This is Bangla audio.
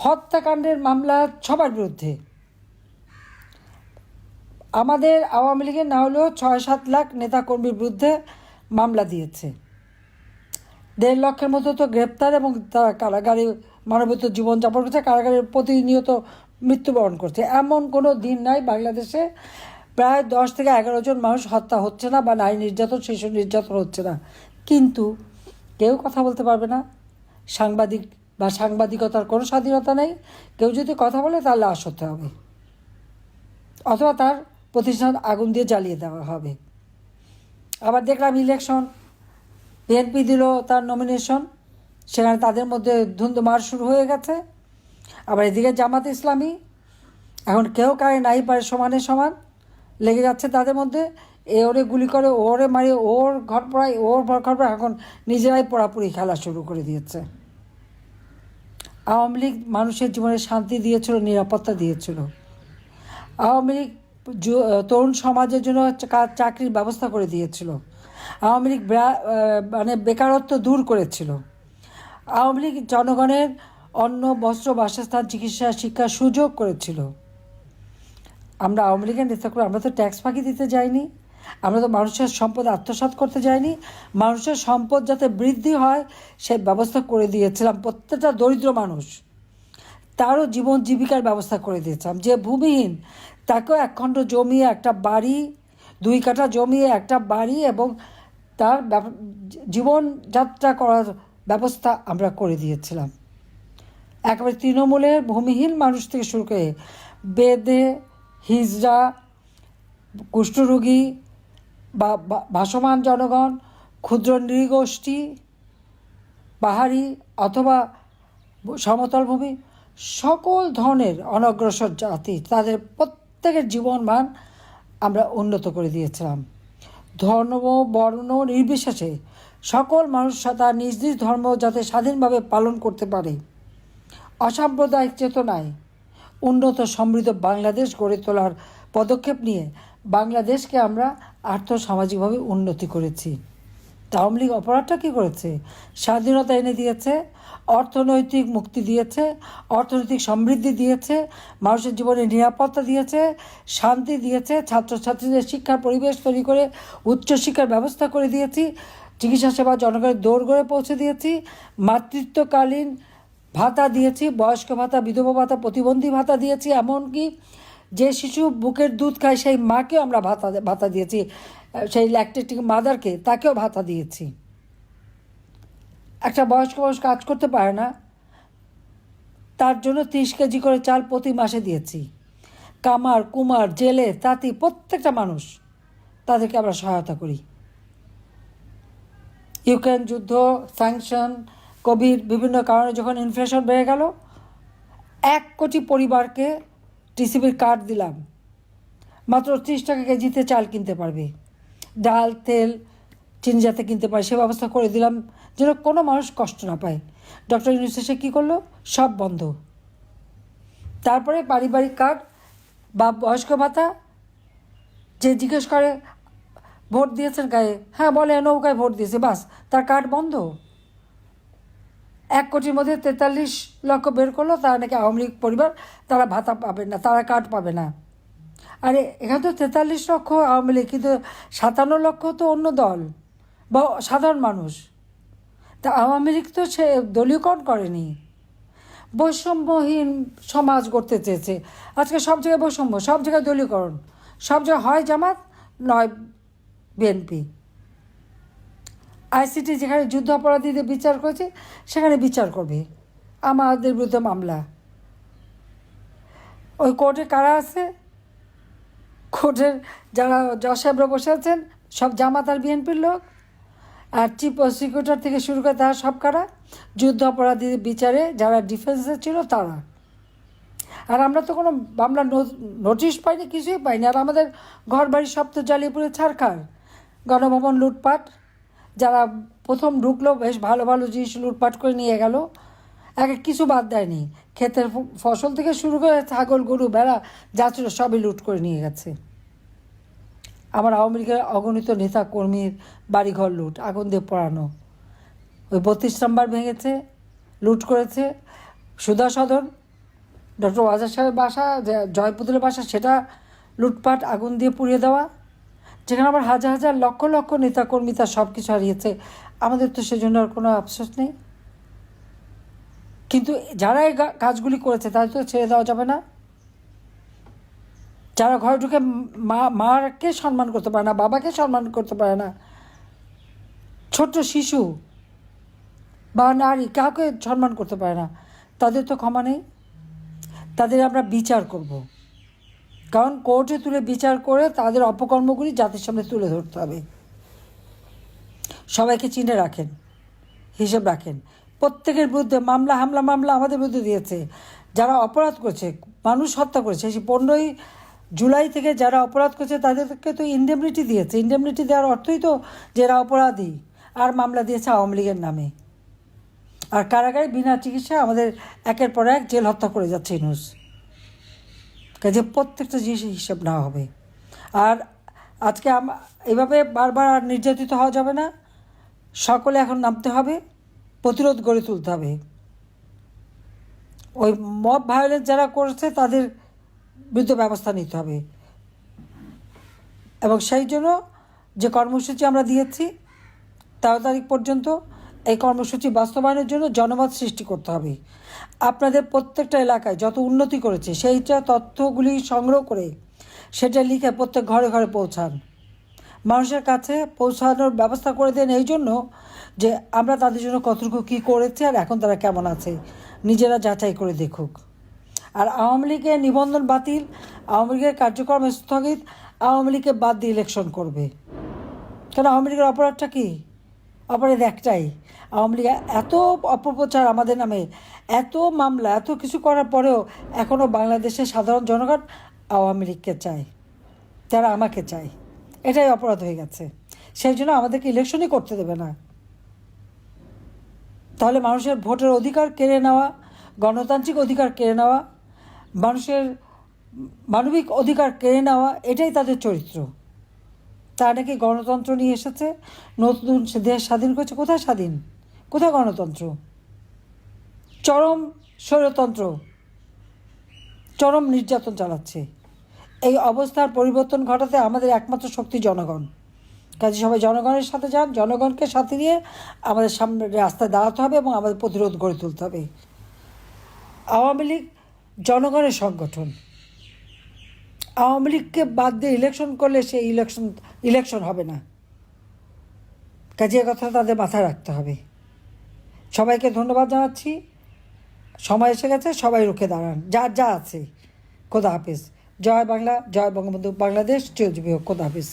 হত্যাকাণ্ডের মামলা সবার বিরুদ্ধে। আমাদের আওয়ামী লীগের না হলেও ৬-৭ লাখ নেতাকর্মীর বিরুদ্ধে মামলা দিয়েছে। ১.৫ লক্ষের মতো তো গ্রেপ্তার, এবং তারা কারাগারে মানবেতর জীবনযাপন করছে, কারাগারে প্রতিনিয়ত মৃত্যুবরণ করছে। এমন কোনো দিন নাই বাংলাদেশে প্রায় ১০ থেকে ১১ জন মানুষ হত্যা হচ্ছে না, বা নারী নির্যাতন, শিশু নির্যাতন হচ্ছে না, কিন্তু কেউ কথা বলতে পারবে না। সাংবাদিক বা সাংবাদিকতার কোনো স্বাধীনতা নেই। কেউ যদি কথা বলে তার লাশ হতে হবে, অথবা তার প্রতিষ্ঠান আগুন দিয়ে জ্বালিয়ে দেওয়া হবে। আবার দেখলাম ইলেকশন, বিএনপি দিল তার নমিনেশন, সেখানে তাদের মধ্যে ধুন্ধুমার শুরু হয়ে গেছে। আবার এদিকে জামাত ইসলামী, এখন কেউ কারে নাই পারে সমানে সমান লেগে যাচ্ছে তাদের মধ্যে। এ ওরে গুলি করে, ওরে মারি, ওর ঘর পড়ায়, ওর ঘর পড়ায়, এখন নিজেরাই পোড়াপুরি খেলা শুরু করে দিয়েছে। আওয়ামী লীগ মানুষের জীবনে শান্তি দিয়েছিল, নিরাপত্তা দিয়েছিল। আওয়ামী লীগ তরুণ সমাজের জন্য চাকরির ব্যবস্থা করে দিয়েছিল। আওয়ামী লীগ মানে বেকারত্ব দূর করেছিল। আওয়ামী লীগ জনগণের অন্ন, বস্ত্র, বাসস্থান, চিকিৎসা, শিক্ষার সুযোগ করেছিল। আমরা আওয়ামী লীগের নেতা করে আমরা তো ট্যাক্স ফাঁকি দিতে যাইনি, আমরা তো মানুষের সম্পদ আত্মসাৎ করতে যাইনি। মানুষের সম্পদ যাতে বৃদ্ধি হয় সেই ব্যবস্থা করে দিয়েছিলাম। প্রত্যেকটা দরিদ্র মানুষ তারও জীবন জীবিকার ব্যবস্থা করে দিয়েছিলাম। যে ভূমিহীন তাকেও 1 খণ্ড জমি, একটা বাড়ি, 2 কাঠা জমি, একটা বাড়ি, এবং তার জীবনযাত্রা করার ব্যবস্থা আমরা করে দিয়েছিলাম। একেবারে তৃণমূলের ভূমিহীন মানুষ থেকে শুরু করে বেদে, হিজড়া, কুষ্ঠরোগী বা ভাসমান জনগণ, ক্ষুদ্র নৃগোষ্ঠী, পাহাড়ি অথবা সমতল ভূমি, সকল ধরনের অনগ্রসর জাতি, তাদের প্রত্যেকের জীবনমান আমরা উন্নত করে দিয়েছিলাম। ধর্ম, বর্ণ নির্বিশেষে সকল মানুষ তার নিজ নিজ ধর্ম যাতে স্বাধীনভাবে পালন করতে পারে, অসাম্প্রদায়িক চেতনায় উন্নত সমৃদ্ধ বাংলাদেশ গড়ে তোলার পদক্ষেপ নিয়ে বাংলাদেশকে আমরা আর্থসামাজিকভাবে উন্নতি করেছি। আওয়ামী লীগ অপরাধটা কী করেছে? স্বাধীনতা এনে দিয়েছে, অর্থনৈতিক মুক্তি দিয়েছে, অর্থনৈতিক সমৃদ্ধি দিয়েছে, মানুষের জীবনে নিরাপত্তা দিয়েছে, শান্তি দিয়েছে, ছাত্রছাত্রীদের শিক্ষার পরিবেশ তৈরি করে উচ্চশিক্ষার ব্যবস্থা করে দিয়েছি, চিকিৎসা সেবা জনগণের দোরগোড়ায় পৌঁছে দিয়েছি, মাতৃত্বকালীন ভাতা দিয়েছি, বয়স্ক ভাতা, বিধবা ভাতা, প্রতিবন্ধী ভাতা দিয়েছি, এমনকি যে শিশু বুকের দুধ খায় সেই মাকেও আমরা ভাতা দিয়েছি, সেই ল্যাকটেটিং মাদারকে তাকেও ভাতা দিয়েছি। একটা বয়স্ক মানুষ কাজ করতে পারে না, তার জন্য 30 কেজি করে চাল প্রতি মাসে দিয়েছি। কামার, কুমার, জেলে, তাঁতি, প্রত্যেকটা মানুষ তাদেরকে আমরা সহায়তা করি। ইউক্রেন যুদ্ধ, স্যাংশন, কোভিড, বিভিন্ন কারণে যখন ইনফ্লেশন বেড়ে গেল, 1 কোটি পরিবারকে টিসিবির কার্ড দিলাম, মাত্র 30 টাকা কেজিতে চাল কিনতে পারবে, ডাল, তেল, চিনি যাতে কিনতে পারে সে ব্যবস্থা করে দিলাম, যেন কোনো মানুষ কষ্ট না পায়। ডক্টর ইউনূস এসে কী করলো? সব বন্ধ। তারপরে পারিবারিক কার্ড বা বয়স্ক ভাতা, যে জিজ্ঞেস করে ভোট দিয়েছেন গায়ে, হ্যাঁ বলে নৌকায় ভোট দিয়েছে, বাস, তার কার্ড বন্ধ। 1 কোটির মধ্যে 43 লক্ষ বের করলো, তারা নাকি আওয়ামী লীগ পরিবার, তারা ভাতা পাবে না, তারা কার্ড পাবে না। আরে এখানে তো 43 লক্ষ আওয়ামী লীগ, কিন্তু 57 লক্ষ তো অন্য দল বা সাধারণ মানুষ। তা আওয়ামী লীগ তো সে দলীয়করণ করেনি, বৈষম্যহীন সমাজ গড়তে চেয়েছে। আজকে সব জায়গায় বৈষম্য, সব জায়গায় দলীয়করণ, সব জায়গায় হয় জামাত নয় বিএনপি। আইসিটি যেখানে যুদ্ধ অপরাধীদের বিচার করেছে সেখানে বিচার করবে, আমাদের বিরুদ্ধে মামলা। ওই কোর্টে কারা আছে? কোর্টের যারা জজ সাহেবরা বসে আছেন সব জামাত আর বিএনপির লোক, আর চিফ প্রসিকিউটর থেকে শুরু করে তারা সব কারা? যুদ্ধ অপরাধীদের বিচারে যারা ডিফেন্সে ছিল তারা। আর আমরা তো কোনো মামলা নোটিশ পাইনি, কিছুই পাইনি। আর আমাদের ঘর বাড়ি সব তো জ্বালিয়ে পুড়ে ছারখার। গণভবন লুটপাট, যারা প্রথম ঢুকলো বেশ ভালো ভালো জিনিস লুটপাট করে নিয়ে গেল, কিছু বাদ দেয়নি। ক্ষেতের ফসল থেকে শুরু করে ছাগল, গরু, ভেড়া যা ছিল সবই লুট করে নিয়ে গেছে। আমার আওয়ামী লীগের অগণিত নেতা কর্মীর বাড়িঘর লুট, আগুন দিয়ে পোড়ানো। ওই 32 নম্বর ভেঙেছে, লুট করেছে। সুধা সদন ডক্টর ওয়াজার সাহেবের বাসা, যে জয়পুরের বাসা, সেটা লুটপাট, আগুন দিয়ে পুড়িয়ে দেওয়া, যেখানে আবার হাজার হাজার লক্ষ লক্ষ নেতাকর্মী তার সব কিছু হারিয়েছে। আমাদের তো সেজন্য আর কোনো আফসোস নেই। কিন্তু যারা এই কাজগুলি করেছে তাদের তো ছেড়ে দেওয়া যাবে না। যারা ঘরে ঢুকে মাকে সম্মান করতে পারে না, বাবাকে সম্মান করতে পারে না, ছোট্ট শিশু বা নারী কাউকে সম্মান করতে পারে না, তাদের তো ক্ষমা নেই। তাদের আমরা বিচার করব, কারণ কোর্টে তুলে বিচার করে তাদের অপকর্মগুলি জাতির সামনে তুলে ধরতে হবে। সবাইকে চিনে রাখেন, হিসেব রাখেন। প্রত্যেকের বিরুদ্ধে মামলা আমাদের বিরুদ্ধে দিয়েছে। যারা অপরাধ করেছে, মানুষ হত্যা করেছে, সেই 15ই জুলাই থেকে যারা অপরাধ করেছে তাদেরকে তো ইন্ডেমনিটি দিয়েছে। ইন্ডেমনিটি দেওয়ার অর্থই তো যে এরা অপরাধী, আর মামলা দিয়েছে আওয়ামী লীগের নামে। আর কারাগারে বিনা চিকিৎসায় আমাদের একের পর এক জেল হত্যা করে যাচ্ছে ইউনূস। কাজে প্রত্যেকটা জিনিসের হিসাব নেওয়া হবে। আর আজকে এভাবে বারবার আর নির্যাতিত হওয়া যাবে না। সকলে এখন নামতে হবে, প্রতিরোধ গড়ে তুলতে হবে। ওই মব ভায়োলেন্স যারা করেছে তাদের বিরুদ্ধে ব্যবস্থা নিতে হবে। এবং সেই জন্য যে কর্মসূচি আমরা দিয়েছি 13 তারিখ পর্যন্ত, এই কর্মসূচি বাস্তবায়নের জন্য জনমত সৃষ্টি করতে হবে। আপনাদের প্রত্যেকটা এলাকায় যত উন্নতি করেছে সেইটা তথ্যগুলি সংগ্রহ করে সেটা লিখে প্রত্যেক ঘরে ঘরে পৌঁছান, মানুষের কাছে পৌঁছানোর ব্যবস্থা করে দেন। এই জন্য যে আমরা তাদের জন্য কতটুকু কী করেছি আর এখন তারা কেমন আছে নিজেরা যাচাই করে দেখুক। আর আওয়ামী লীগের নিবন্ধন বাতিল, আওয়ামী লীগের কার্যক্রম স্থগিত, আওয়ামী লীগকে বাদ দিয়ে ইলেকশন করবে। কারণ আওয়ামী লীগের অপরাধটা কী? অপরাধ একটাই, আওয়ামী লীগ এত অপপ্রচার আমাদের নামে, এত মামলা, এত কিছু করার পরেও এখনও বাংলাদেশের সাধারণ জনগণ আওয়ামী লীগকে চায়, তারা আমাকে চায়। এটাই অপরাধ হয়ে গেছে। সেই জন্য আমাদেরকে ইলেকশনই করতে দেবে না। তাহলে মানুষের ভোটের অধিকার কেড়ে নেওয়া, গণতান্ত্রিক অধিকার কেড়ে নেওয়া, মানুষের মানবিক অধিকার কেড়ে নেওয়া, এটাই তাদের চরিত্র। তারা নাকি গণতন্ত্র নিয়ে এসেছে, নতুন দেশ স্বাধীন করেছে। কোথায় স্বাধীন, কোথায় গণতন্ত্র? চরম স্বৈরতন্ত্র, চরম নির্যাতন চালাচ্ছে। এই অবস্থার পরিবর্তন ঘটাতে আমাদের একমাত্র শক্তি জনগণ। কাজে সবাই জনগণের সাথে যান, জনগণকে সাথে নিয়ে আমাদের সামনে রাস্তায় দাঁড়াতে হবে এবং আমাদের প্রতিরোধ গড়ে তুলতে হবে। আওয়ামী লীগ জনগণের সংগঠন। আওয়ামী লীগকে বাদ দিয়ে ইলেকশন করলে সেই ইলেকশন হবে না। কাজে কথা তাদের মাথায় রাখতে হবে। সবাইকে ধন্যবাদ জানাচ্ছি। সময় এসে গেছে, সবাই রুখে দাঁড়ান, যার যা আছে। খোদা হাফিজ। জয় বাংলা, জয় বঙ্গবন্ধু, বাংলাদেশ চিরজীবী হোক। খোদা হাফিজ।